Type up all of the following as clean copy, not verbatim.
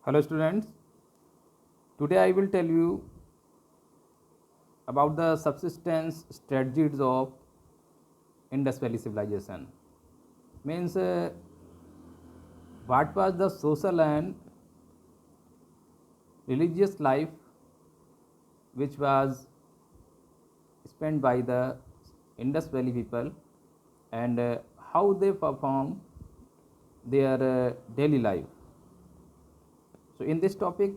Hello students, today I will tell you about the subsistence strategies of Indus Valley civilization. Means what was the social and religious life which was spent by the Indus Valley people and how they perform their daily life. So in this topic,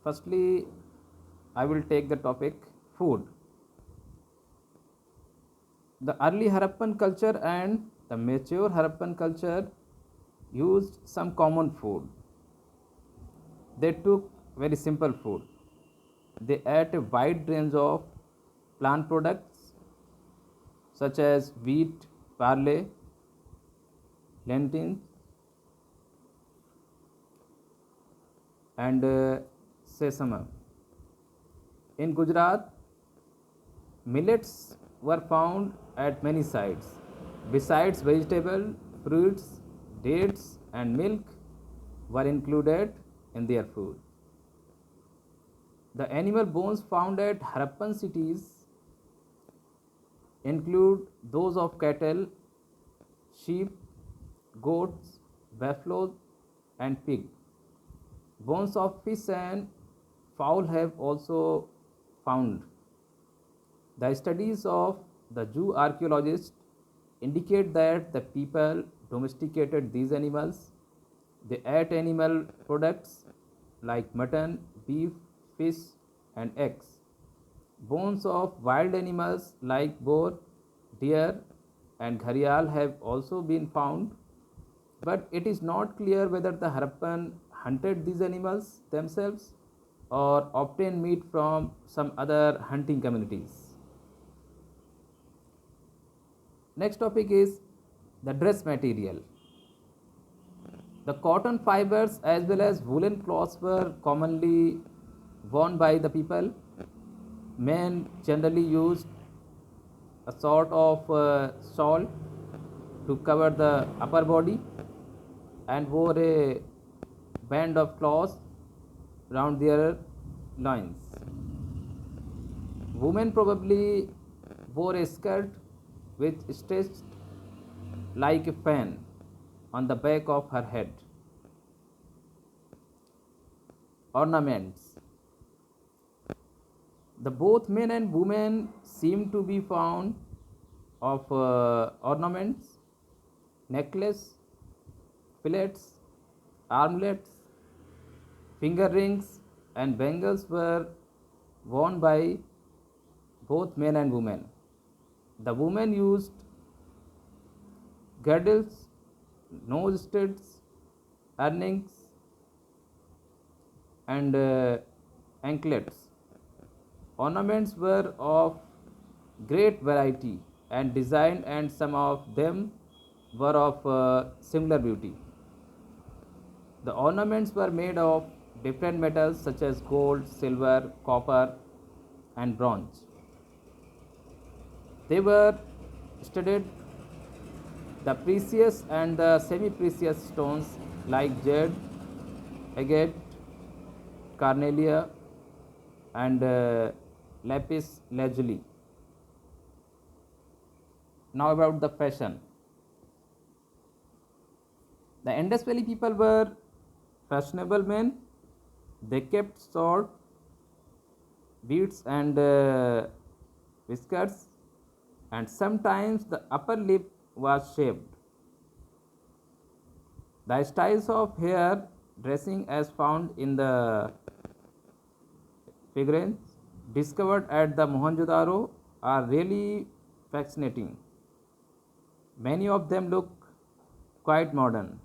firstly I will take the topic food. The early Harappan culture and the mature Harappan culture used some common food. They took very simple food. They ate a wide range of plant products such as wheat, barley, lentils, and sesame. In Gujarat, millets were found at many sites. Besides vegetable, fruits, dates, and milk were included in their food. The animal bones found at Harappan cities include those of cattle, sheep, goats, buffaloes, and pig. Bones of fish and fowl have also found. The studies of the Jew archaeologists indicate that the people domesticated these animals. They ate animal products like mutton, beef, fish, and eggs. Bones of wild animals like boar, deer, and gharial have also been found, but it is not clear whether the Harappan hunted these animals themselves or obtained meat from some other hunting communities. Next topic is the dress material. The cotton fibers as well as woolen cloths were commonly worn by the people. Men generally used a sort of shawl to cover the upper body and wore a band of cloth round their loins. Women probably wore a skirt which stretched like a fan on the back of her head. Ornaments. The both men and women seem to be found of ornaments, necklace, fillets, armlets, finger rings, and bangles were worn by both men and women. The women used girdles, nose studs, earrings, and anklets. Ornaments were of great variety and design, and some of them were of similar beauty. The ornaments were made of different metals such as gold, silver, copper, and bronze. They were studded the precious and the semi precious stones like jade, agate, carnelia, and lapis lazuli. Now, about the fashion. The Indus Valley people were fashionable men. They kept short beards and whiskers, and sometimes the upper lip was shaved. The styles of hair dressing as found in the figurines discovered at the Mohenjo-daro are really fascinating. Many of them look quite modern.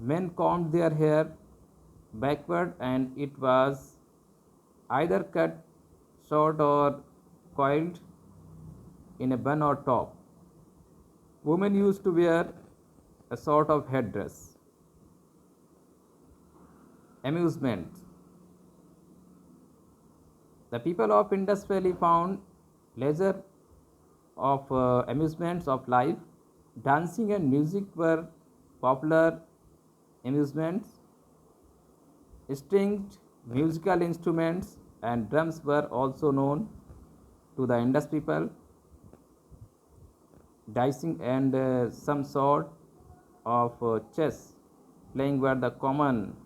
Men combed their hair backward and it was either cut short or coiled in a bun or top. Women used to wear a sort of headdress. Amusement. The people of Indus Valley found leisure of amusements of life. Dancing and music were popular amusements. Stringed musical instruments and drums were also known to the Indus people. Dicing and some sort of chess playing were the common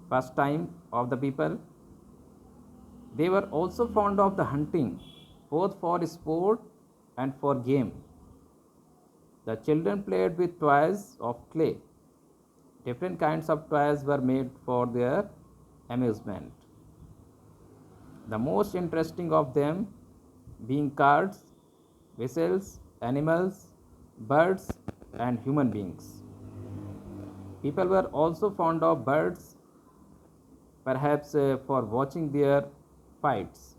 pastime of the people. They were also fond of the hunting, both for sport and for game. The children played with toys of clay. Different kinds of toys were made for their amusement. The most interesting of them being cards, vessels, animals, birds, and human beings. People were also fond of birds, perhaps for watching their fights.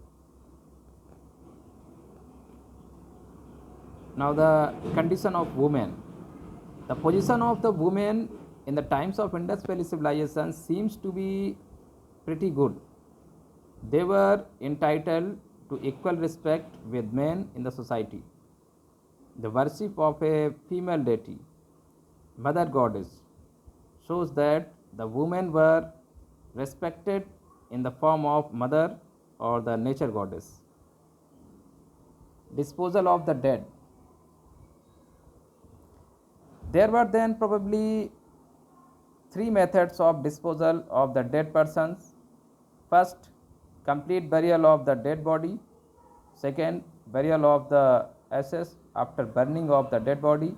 Now, the condition of women. The position of the women in the times of Indus Valley civilization seems to be pretty good. They were entitled to equal respect with men in the society. The worship of a female deity, mother goddess, shows that the women were respected in the form of mother or the nature goddess. Disposal of the dead. There were then probably three methods of disposal of the dead persons. First, complete burial of the dead body. Second, burial of the ashes after burning of the dead body.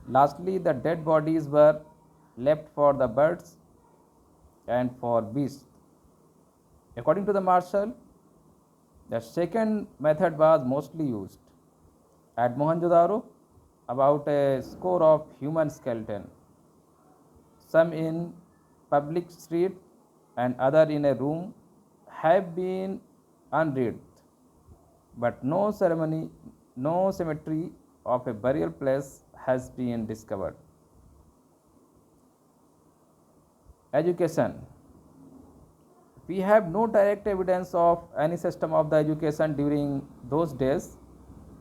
Lastly, the dead bodies were left for the birds and for beasts. According to the Marshall, the second method was mostly used. At Mohenjo-daro, about a score of human skeleton, some in public street and other in a room, have been unwreathed, but no ceremony, no cemetery of a burial place has been discovered. Education. We have no direct evidence of any system of the education during those days,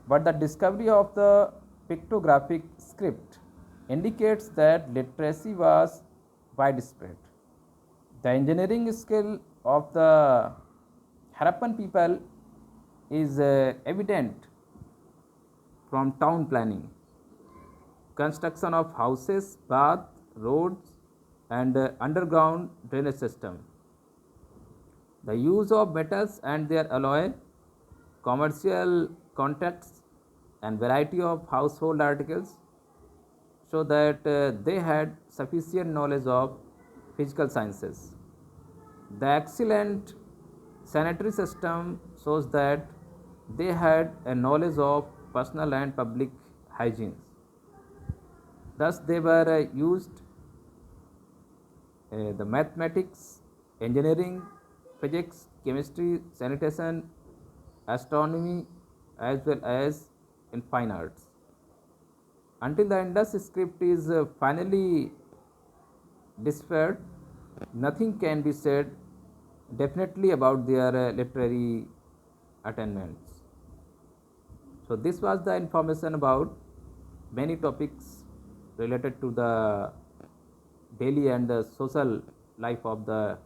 but the discovery of the pictographic script indicates that literacy was widespread. The engineering skill of the Harappan people is evident from town planning, construction of houses, baths, roads, and underground drainage system. The use of metals and their alloy, commercial contacts, and variety of household articles show that they had sufficient knowledge of physical sciences. The excellent sanitary system shows that they had a knowledge of personal and public hygiene. Thus, they were used the mathematics, engineering, physics, chemistry, sanitation, astronomy, as well as in fine arts. Until the Indus script is finally deciphered, nothing can be said definitely about their literary attainments. So, this was the information about many topics related to the daily and social life of the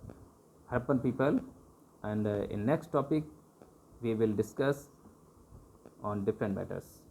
Harappan people, and in next topic we will discuss on different matters.